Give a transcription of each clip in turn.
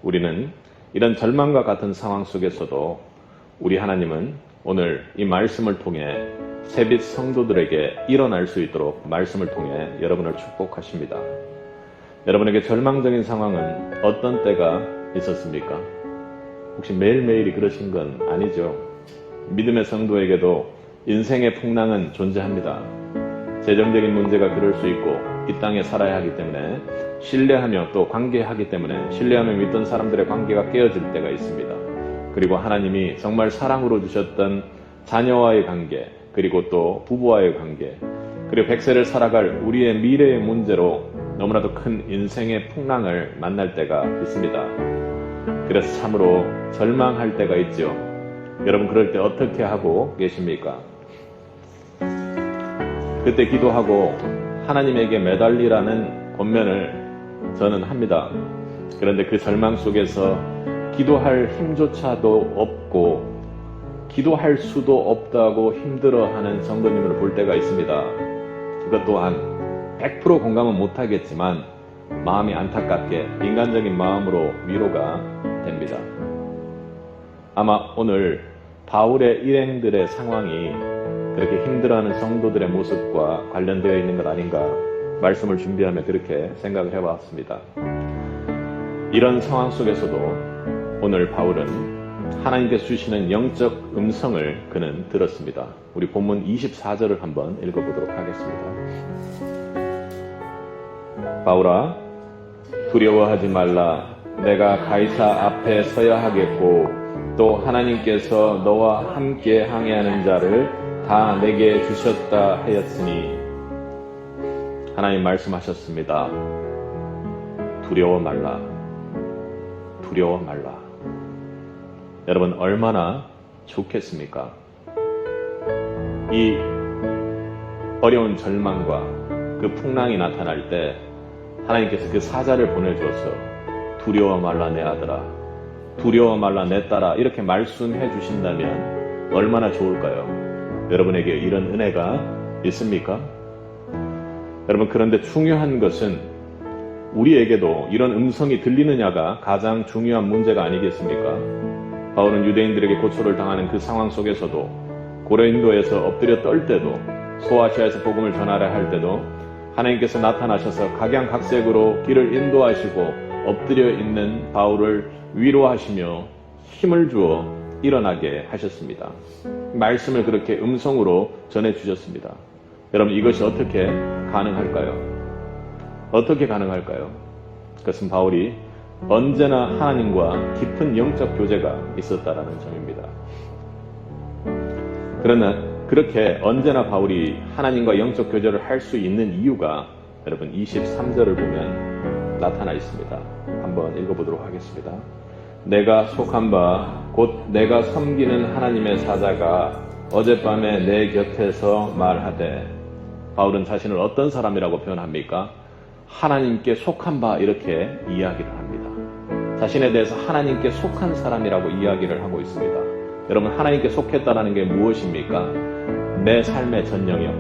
우리는 이런 절망과 같은 상황 속에서도 우리 하나님은 오늘 이 말씀을 통해 새빛 성도들에게 일어날 수 있도록 말씀을 통해 여러분을 축복하십니다. 여러분에게 절망적인 상황은 어떤 때가 있었습니까? 혹시 매일매일이 그러신 건 아니죠? 믿음의 성도에게도 인생의 풍랑은 존재합니다. 재정적인 문제가 그럴 수 있고 이 땅에 살아야 하기 때문에 신뢰하며 또 관계하기 때문에 신뢰하며 믿던 사람들의 관계가 깨어질 때가 있습니다. 그리고 하나님이 정말 사랑으로 주셨던 자녀와의 관계, 그리고 또 부부와의 관계, 그리고 백세를 살아갈 우리의 미래의 문제로 너무나도 큰 인생의 풍랑을 만날 때가 있습니다. 그래서 참으로 절망할 때가 있죠. 여러분 그럴 때 어떻게 하고 계십니까? 그때 기도하고 하나님에게 매달리라는 권면을 저는 합니다. 그런데 그 절망 속에서 기도할 힘조차도 없고 기도할 수도 없다고 힘들어하는 성도님을 볼 때가 있습니다. 그것 또한 100% 공감은 못하겠지만 마음이 안타깝게 인간적인 마음으로 위로가 됩니다. 아마 오늘 바울의 일행들의 상황이 그렇게 힘들어하는 성도들의 모습과 관련되어 있는 것 아닌가 말씀을 준비하며 그렇게 생각을 해봤습니다. 이런 상황 속에서도 오늘 바울은 하나님께서 주시는 영적 음성을 그는 들었습니다. 우리 본문 24절을 한번 읽어보도록 하겠습니다. 바울아, 두려워하지 말라. 내가 가이사 앞에 서야 하겠고 또 하나님께서 너와 함께 항해하는 자를 다 내게 주셨다 하였으니. 하나님 말씀하셨습니다. 두려워 말라. 두려워 말라. 여러분 얼마나 좋겠습니까? 이 어려운 절망과 그 풍랑이 나타날 때 하나님께서 그 사자를 보내줘서 두려워 말라 내 아들아, 두려워 말라 내 딸아 이렇게 말씀해 주신다면 얼마나 좋을까요? 여러분에게 이런 은혜가 있습니까? 여러분 그런데 중요한 것은 우리에게도 이런 음성이 들리느냐가 가장 중요한 문제가 아니겠습니까? 바울은 유대인들에게 고초를 당하는 그 상황 속에서도 고린도에서 엎드려 떨 때도 소아시아에서 복음을 전하려 할 때도 하나님께서 나타나셔서 각양각색으로 길을 인도하시고 엎드려 있는 바울을 위로하시며 힘을 주어 일어나게 하셨습니다. 말씀을 그렇게 음성으로 전해주셨습니다. 여러분 이것이 어떻게 가능할까요? 어떻게 가능할까요? 그것은 바울이 언제나 하나님과 깊은 영적 교제가 있었다라는 점입니다. 그러나 그렇게 언제나 바울이 하나님과 영적 교제를 할 수 있는 이유가 여러분 23절을 보면 나타나 있습니다. 한번 읽어보도록 하겠습니다. 내가 속한 바 곧 내가 섬기는 하나님의 사자가 어젯밤에 내 곁에서 말하되. 바울은 자신을 어떤 사람이라고 표현합니까? 하나님께 속한 바 이렇게 이야기를 합니다. 자신에 대해서 하나님께 속한 사람이라고 이야기를 하고 있습니다. 여러분 하나님께 속했다는 게 무엇입니까? 내 삶의 전 영역,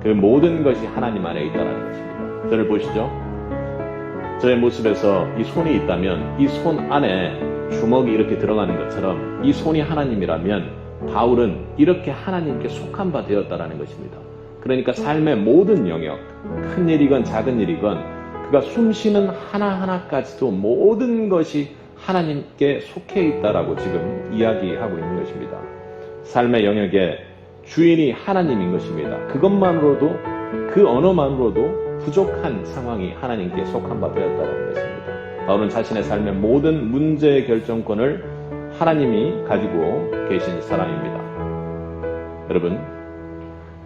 그 모든 것이 하나님 안에 있다는 것입니다. 저를 보시죠. 저의 모습에서 이 손이 있다면 이 손 안에 주먹이 이렇게 들어가는 것처럼 이 손이 하나님이라면 바울은 이렇게 하나님께 속한 바 되었다는 것입니다. 그러니까 삶의 모든 영역, 큰 일이건 작은 일이건 그가 숨쉬는 하나하나까지도 모든 것이 하나님께 속해 있다라고 지금 이야기하고 있는 것입니다. 삶의 영역에 주인이 하나님인 것입니다. 그것만으로도 그 언어만으로도 부족한 상황이 하나님께 속한 바 되었다는 것입니다. 바울은 자신의 삶의 모든 문제의 결정권을 하나님이 가지고 계신 사람입니다. 여러분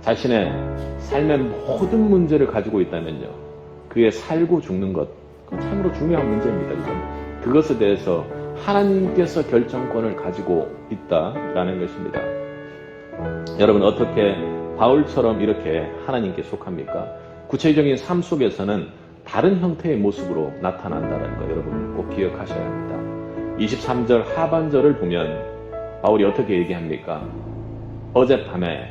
자신의 삶의 모든 문제를 가지고 있다면요, 그의 살고 죽는 것 참으로 중요한 문제입니다. 그것에 대해서 하나님께서 결정권을 가지고 있다라는 것입니다. 여러분 어떻게 바울처럼 이렇게 하나님께 속합니까? 구체적인 삶 속에서는 다른 형태의 모습으로 나타난다는 거 여러분 꼭 기억하셔야 합니다. 23절 하반절을 보면 바울이 어떻게 얘기합니까? 어젯밤에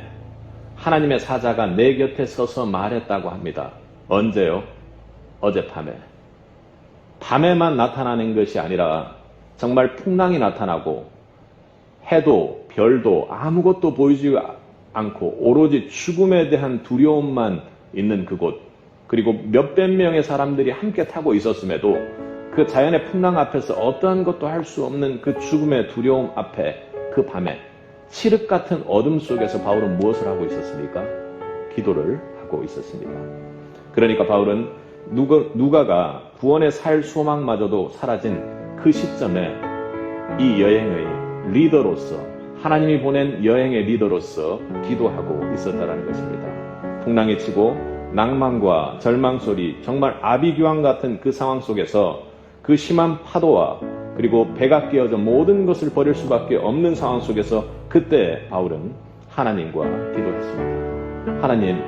하나님의 사자가 내 곁에 서서 말했다고 합니다. 언제요? 어젯밤에. 밤에만 나타나는 것이 아니라 정말 풍랑이 나타나고 해도 별도 아무것도 보이지 않고 오로지 죽음에 대한 두려움만 있는 그곳, 그리고 몇백 명의 사람들이 함께 타고 있었음에도 그 자연의 풍랑 앞에서 어떠한 것도 할 수 없는 그 죽음의 두려움 앞에 그 밤에 칠흑 같은 어둠 속에서 바울은 무엇을 하고 있었습니까? 기도를 하고 있었습니다. 그러니까 바울은 누가가 구원의 살 소망마저도 사라진 그 시점에 이 여행의 리더로서, 하나님이 보낸 여행의 리더로서 기도하고 있었다는 것입니다. 풍랑이 치고 낭만과 절망 소리, 정말 아비규환 같은 그 상황 속에서 그 심한 파도와 그리고 배가 끼어져 모든 것을 버릴 수밖에 없는 상황 속에서 그때 바울은 하나님과 기도했습니다. 하나님,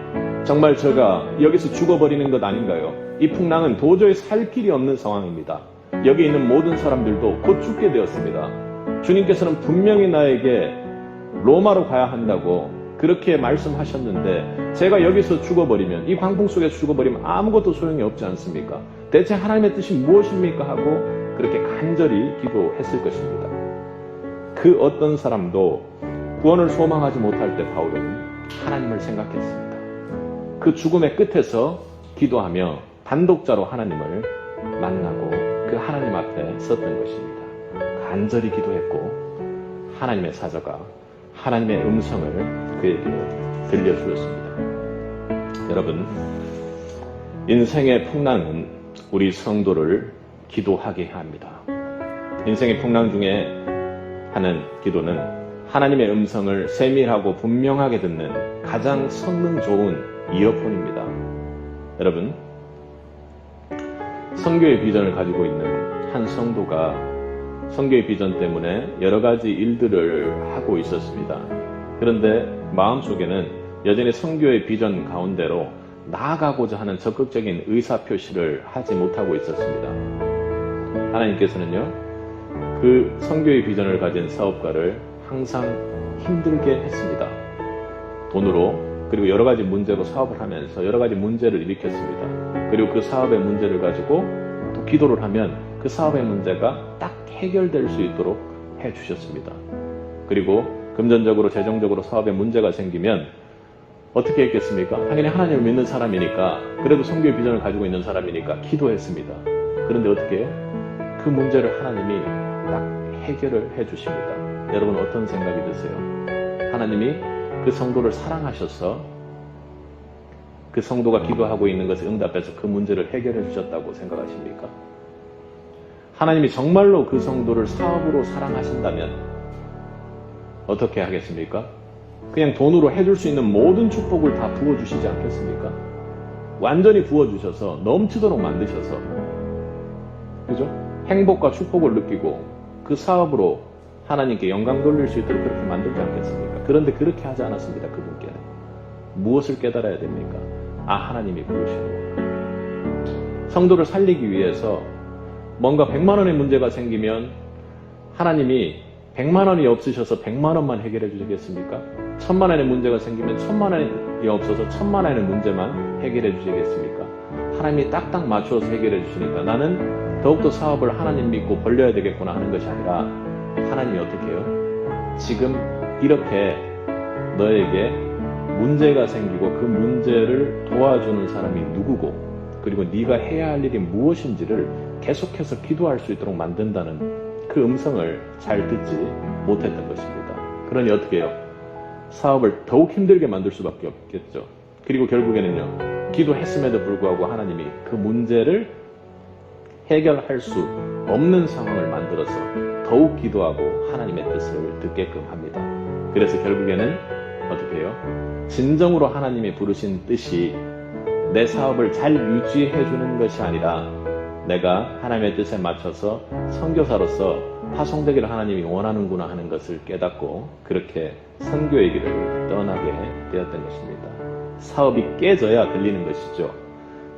정말 제가 여기서 죽어버리는 것 아닌가요? 이 풍랑은 도저히 살 길이 없는 상황입니다. 여기 있는 모든 사람들도 곧 죽게 되었습니다. 주님께서는 분명히 나에게 로마로 가야 한다고 그렇게 말씀하셨는데 제가 여기서 죽어버리면, 이 광풍 속에서 죽어버리면 아무것도 소용이 없지 않습니까? 대체 하나님의 뜻이 무엇입니까? 하고 그렇게 간절히 기도했을 것입니다. 그 어떤 사람도 구원을 소망하지 못할 때 바울은 하나님을 생각했습니다. 그 죽음의 끝에서 기도하며 단독자로 하나님을 만나고 그 하나님 앞에 섰던 것입니다. 간절히 기도했고 하나님의 사자가 하나님의 음성을 그에게 들려주었습니다. 여러분, 인생의 풍랑은 우리 성도를 기도하게 합니다. 인생의 풍랑 중에 하는 기도는 하나님의 음성을 세밀하고 분명하게 듣는 가장 성능 좋은 이어폰입니다. 여러분, 선교의 비전을 가지고 있는 한 성도가 선교의 비전 때문에 여러 가지 일들을 하고 있었습니다. 그런데 마음속에는 여전히 선교의 비전 가운데로 나아가고자 하는 적극적인 의사표시를 하지 못하고 있었습니다. 하나님께서는요, 그 선교의 비전을 가진 사업가를 항상 힘들게 했습니다. 돈으로, 그리고 여러 가지 문제로 사업을 하면서 여러 가지 문제를 일으켰습니다. 그리고 그 사업의 문제를 가지고 또 기도를 하면 그 사업의 문제가 딱 해결될 수 있도록 해주셨습니다. 그리고 금전적으로, 재정적으로 사업에 문제가 생기면 어떻게 했겠습니까? 당연히 하나님을 믿는 사람이니까, 그래도 선교의 비전을 가지고 있는 사람이니까 기도했습니다. 그런데 어떻게 해요? 그 문제를 하나님이 딱 해결을 해주십니다. 여러분, 어떤 생각이 드세요? 하나님이 그 성도를 사랑하셔서 그 성도가 기도하고 있는 것을 응답해서 그 문제를 해결해 주셨다고 생각하십니까? 하나님이 정말로 그 성도를 사업으로 사랑하신다면 어떻게 하겠습니까? 그냥 돈으로 해줄 수 있는 모든 축복을 다 부어주시지 않겠습니까? 완전히 부어주셔서 넘치도록 만드셔서, 그죠? 행복과 축복을 느끼고 그 사업으로 하나님께 영광 돌릴 수 있도록 그렇게 만들지 않겠습니까? 그런데 그렇게 하지 않았습니다. 그분께는. 무엇을 깨달아야 됩니까? 아, 하나님이 부르시는구나. 성도를 살리기 위해서 뭔가 100만 원의 문제가 생기면 하나님이 100만 원이 없으셔서 100만 원만 해결해 주시겠습니까? 1000만 원의 문제가 생기면 1000만 원이 없어서 1000만 원의 문제만 해결해 주시겠습니까? 하나님이 딱딱 맞추어서 해결해 주시니까 나는 더욱더 사업을 하나님 믿고 벌려야 되겠구나 하는 것이 아니라, 하나님이 어떻게 해요? 지금 이렇게 너에게 문제가 생기고 그 문제를 도와주는 사람이 누구고, 그리고 네가 해야 할 일이 무엇인지를 계속해서 기도할 수 있도록 만든다는 그 음성을 잘 듣지 못했던 것입니다. 그러니 어떻게 해요? 사업을 더욱 힘들게 만들 수밖에 없겠죠. 그리고 결국에는요, 기도했음에도 불구하고 하나님이 그 문제를 해결할 수 없는 상황을 만들어서 더욱 기도하고 하나님의 뜻을 듣게끔 합니다. 그래서 결국에는 어떻게 해요? 진정으로 하나님이 부르신 뜻이 내 사업을 잘 유지해 주는 것이 아니라 내가 하나님의 뜻에 맞춰서 선교사로서 파송되기를 하나님이 원하는구나 하는 것을 깨닫고 그렇게 선교의 길을 떠나게 되었던 것입니다. 사업이 깨져야 들리는 것이죠.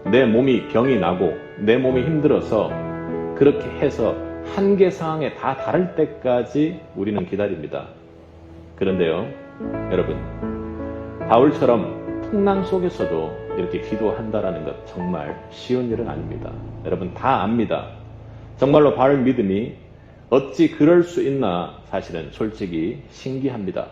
내 몸이 병이 나고 내 몸이 힘들어서 그렇게 해서 한계 상황에 다 다를 때까지 우리는 기다립니다. 그런데요, 여러분, 바울처럼 풍랑 속에서도 이렇게 기도한다라는 것 정말 쉬운 일은 아닙니다. 여러분 다 압니다. 정말로 바울 믿음이 어찌 그럴 수 있나 사실은 솔직히 신기합니다.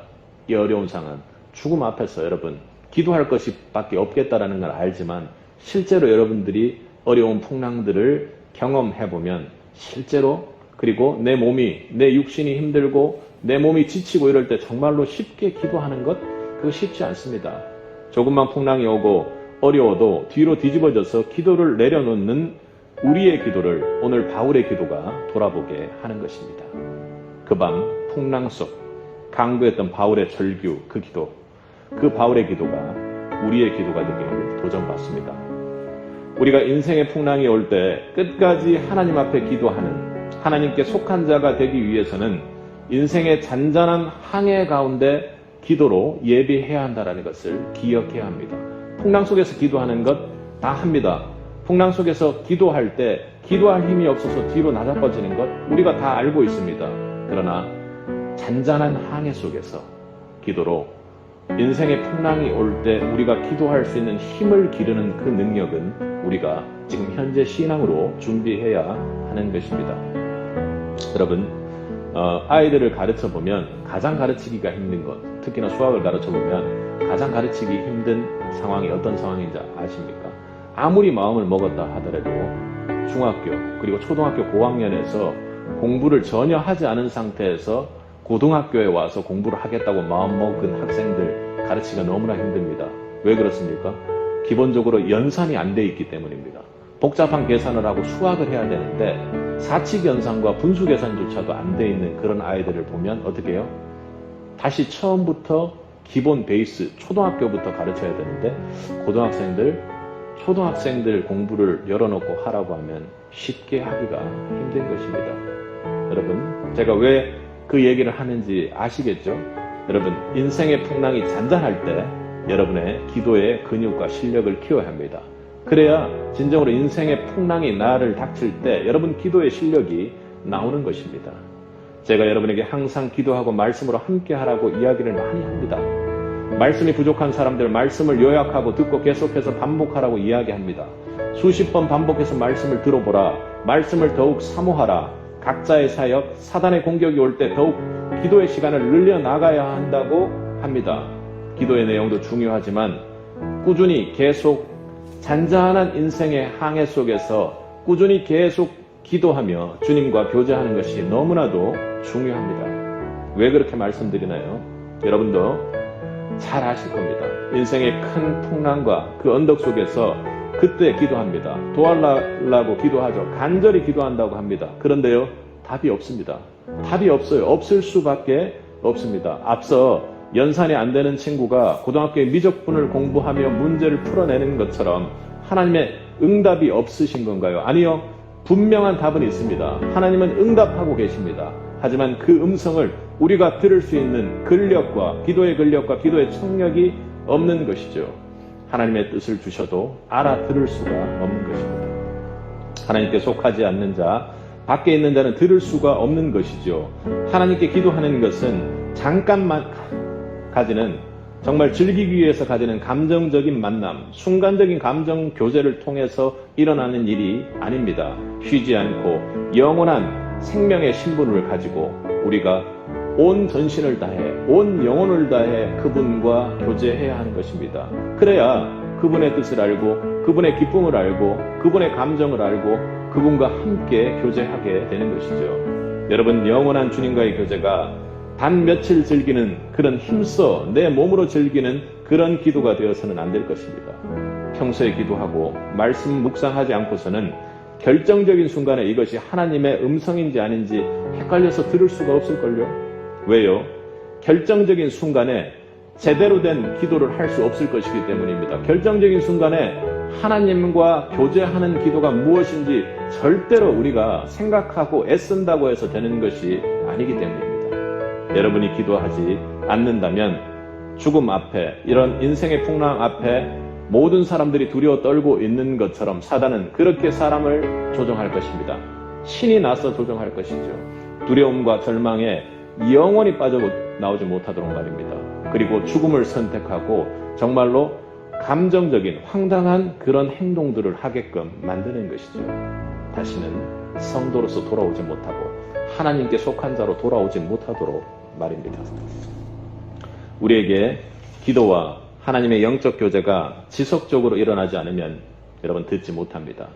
이 어려운 상황, 죽음 앞에서 여러분 기도할 것이 밖에 없겠다라는 걸 알지만 실제로 여러분들이 어려운 풍랑들을 경험해보면 실제로 그리고 내 몸이 내 육신이 힘들고 내 몸이 지치고 이럴 때 정말로 쉽게 기도하는 것 그거 쉽지 않습니다. 조금만 풍랑이 오고 어려워도 뒤로 뒤집어져서 기도를 내려놓는 우리의 기도를 오늘 바울의 기도가 돌아보게 하는 것입니다. 그 밤 풍랑 속 강구했던 바울의 절규 그 기도 그 바울의 기도가 우리의 기도가 되기를 도전받습니다. 우리가 인생의 풍랑이 올 때 끝까지 하나님 앞에 기도하는 하나님께 속한 자가 되기 위해서는 인생의 잔잔한 항해 가운데 기도로 예비해야 한다는 것을 기억해야 합니다. 풍랑 속에서 기도하는 것 다 합니다. 풍랑 속에서 기도할 때 기도할 힘이 없어서 뒤로 나자빠지는 것 우리가 다 알고 있습니다. 그러나 잔잔한 항해 속에서 기도로 인생의 풍랑이 올 때 우리가 기도할 수 있는 힘을 기르는 그 능력은 우리가 지금 현재 신앙으로 준비해야 하는 것입니다. 여러분 아이들을 가르쳐보면 가장 가르치기가 힘든 것 특히나 수학을 가르쳐보면 가장 가르치기 힘든 상황이 어떤 상황인지 아십니까? 아무리 마음을 먹었다 하더라도 중학교 그리고 초등학교 고학년에서 공부를 전혀 하지 않은 상태에서 고등학교에 와서 공부를 하겠다고 마음먹은 학생들 가르치기가 너무나 힘듭니다. 왜 그렇습니까? 기본적으로 연산이 안 돼 있기 때문입니다. 복잡한 계산을 하고 수학을 해야 되는데 사칙연산과 분수계산조차도 안 돼 있는 그런 아이들을 보면 어떻게 해요? 다시 처음부터 기본 베이스 초등학교부터 가르쳐야 되는데 초등학생들 공부를 열어놓고 하라고 하면 쉽게 하기가 힘든 것입니다. 여러분 제가 왜 그 얘기를 하는지 아시겠죠? 여러분 인생의 풍랑이 잔잔할 때 여러분의 기도의 근육과 실력을 키워야 합니다. 그래야 진정으로 인생의 풍랑이 나를 닥칠 때 여러분 기도의 실력이 나오는 것입니다. 제가 여러분에게 항상 기도하고 말씀으로 함께 하라고 이야기를 많이 합니다. 말씀이 부족한 사람들 말씀을 요약하고 듣고 계속해서 반복하라고 이야기합니다. 수십 번 반복해서 말씀을 들어보라. 말씀을 더욱 사모하라. 각자의 사역, 사단의 공격이 올 때 더욱 기도의 시간을 늘려나가야 한다고 합니다. 기도의 내용도 중요하지만 꾸준히 계속 잔잔한 인생의 항해 속에서 꾸준히 계속 기도하며 주님과 교제하는 것이 너무나도 중요합니다. 왜 그렇게 말씀드리나요? 여러분도 잘 아실 겁니다. 인생의 큰 풍랑과 그 언덕 속에서 그때 기도합니다. 도와달라고 기도하죠. 간절히 기도한다고 합니다. 그런데요, 답이 없습니다. 답이 없어요. 없을 수밖에 없습니다. 앞서 연산이 안 되는 친구가 고등학교에 미적분을 공부하며 문제를 풀어내는 것처럼 하나님의 응답이 없으신 건가요? 아니요. 분명한 답은 있습니다. 하나님은 응답하고 계십니다. 하지만 그 음성을 우리가 들을 수 있는 근력과 기도의 청력이 없는 것이죠. 하나님의 뜻을 주셔도 알아들을 수가 없는 것입니다. 하나님께 속하지 않는 자, 밖에 있는 자는 들을 수가 없는 것이죠. 하나님께 기도하는 것은 잠깐만 가지는 정말 즐기기 위해서 가지는 감정적인 만남, 순간적인 감정 교제를 통해서 일어나는 일이 아닙니다. 쉬지 않고 영원한 생명의 신분을 가지고 우리가 온 전신을 다해, 온 영혼을 다해 그분과 교제해야 하는 것입니다. 그래야 그분의 뜻을 알고, 그분의 기쁨을 알고, 그분의 감정을 알고, 그분과 함께 교제하게 되는 것이죠. 여러분, 영원한 주님과의 교제가 단 며칠 즐기는 그런 힘써 내 몸으로 즐기는 그런 기도가 되어서는 안 될 것입니다. 평소에 기도하고 말씀 묵상하지 않고서는 결정적인 순간에 이것이 하나님의 음성인지 아닌지 헷갈려서 들을 수가 없을걸요. 왜요? 결정적인 순간에 제대로 된 기도를 할 수 없을 것이기 때문입니다. 결정적인 순간에 하나님과 교제하는 기도가 무엇인지 절대로 우리가 생각하고 애쓴다고 해서 되는 것이 아니기 때문입니다. 여러분이 기도하지 않는다면 죽음 앞에, 이런 인생의 풍랑 앞에 모든 사람들이 두려워 떨고 있는 것처럼 사단은 그렇게 사람을 조종할 것입니다. 신이 나서 조종할 것이죠. 두려움과 절망에 영원히 빠져나오지 못하도록 말입니다. 그리고 죽음을 선택하고 정말로 감정적인 황당한 그런 행동들을 하게끔 만드는 것이죠. 다시는 성도로서 돌아오지 못하고 하나님께 속한 자로 돌아오지 못하도록 말입니다. 우리에게 기도와 하나님의 영적 교제가 지속적으로 일어나지 않으면 여러분 듣지 못합니다.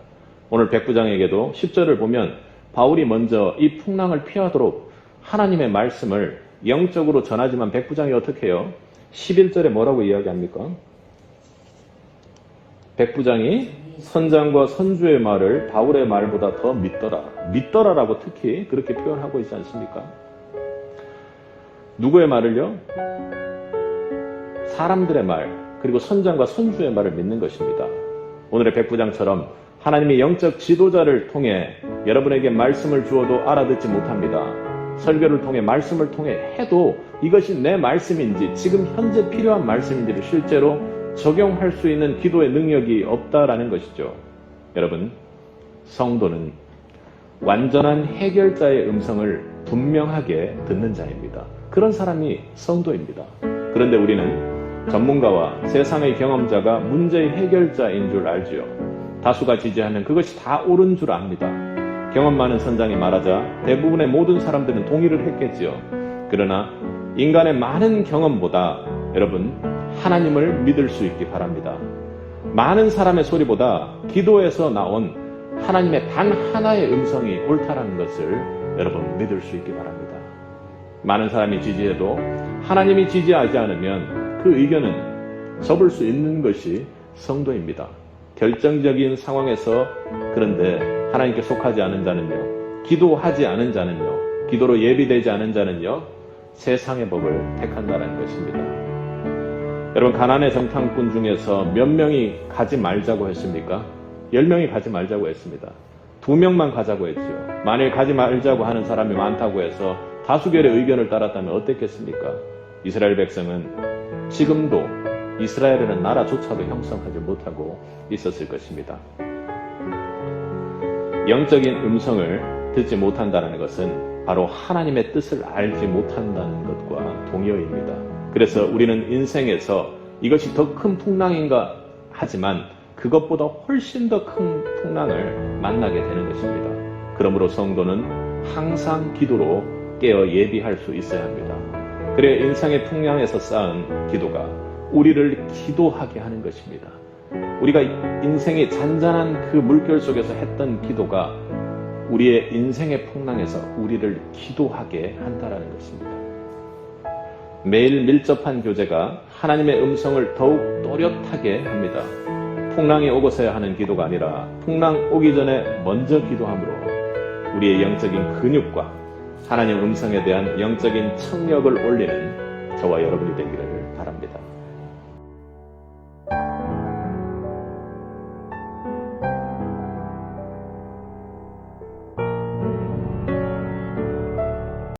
오늘 백부장에게도 10절을 보면 바울이 먼저 이 풍랑을 피하도록 하나님의 말씀을 영적으로 전하지만 백부장이 어떻게 해요? 11절에 뭐라고 이야기합니까? 백부장이 선장과 선주의 말을 바울의 말보다 더 믿더라라고 특히 그렇게 표현하고 있지 않습니까? 누구의 말을요? 사람들의 말, 그리고 선장과 선주의 말을 믿는 것입니다. 오늘의 백부장처럼 하나님의 영적 지도자를 통해 여러분에게 말씀을 주어도 알아듣지 못합니다. 설교를 통해 말씀을 통해 해도 이것이 내 말씀인지 지금 현재 필요한 말씀인지를 실제로 적용할 수 있는 기도의 능력이 없다라는 것이죠. 여러분, 성도는 완전한 해결자의 음성을 분명하게 듣는 자입니다. 그런 사람이 성도입니다. 그런데 우리는 전문가와 세상의 경험자가 문제의 해결자인 줄 알지요. 다수가 지지하는 그것이 다 옳은 줄 압니다. 경험 많은 선장이 말하자 대부분의 모든 사람들은 동의를 했겠지요. 그러나 인간의 많은 경험보다 여러분 하나님을 믿을 수 있기 바랍니다. 많은 사람의 소리보다 기도에서 나온 하나님의 단 하나의 음성이 옳다라는 것을 여러분 믿을 수 있기 바랍니다. 많은 사람이 지지해도 하나님이 지지하지 않으면 그 의견은 접을 수 있는 것이 성도입니다. 결정적인 상황에서 그런데 하나님께 속하지 않은 자는요, 기도하지 않은 자는요, 기도로 예비되지 않은 자는요, 세상의 법을 택한다는 것입니다. 여러분, 가나안의 정탐꾼 중에서 몇 명이 가지 말자고 했습니까? 10명이 가지 말자고 했습니다. 2명만 가자고 했죠. 만일 가지 말자고 하는 사람이 많다고 해서 다수결의 의견을 따랐다면 어땠겠습니까? 이스라엘 백성은 지금도 이스라엘이라는 나라조차도 형성하지 못하고 있었을 것입니다. 영적인 음성을 듣지 못한다는 것은 바로 하나님의 뜻을 알지 못한다는 것과 동의어입니다. 그래서 우리는 인생에서 이것이 더 큰 풍랑인가 하지만 그것보다 훨씬 더 큰 풍랑을 만나게 되는 것입니다. 그러므로 성도는 항상 기도로 깨어 예비할 수 있어야 합니다. 그래야 인생의 풍랑에서 쌓은 기도가 우리를 기도하게 하는 것입니다. 우리가 인생의 잔잔한 그 물결 속에서 했던 기도가 우리의 인생의 풍랑에서 우리를 기도하게 한다는 것입니다. 매일 밀접한 교제가 하나님의 음성을 더욱 또렷하게 합니다. 풍랑이 오고서야 하는 기도가 아니라 풍랑 오기 전에 먼저 기도함으로 우리의 영적인 근육과 하나님 음성에 대한 영적인 청력을 올리는 저와 여러분이 되기를 바랍니다.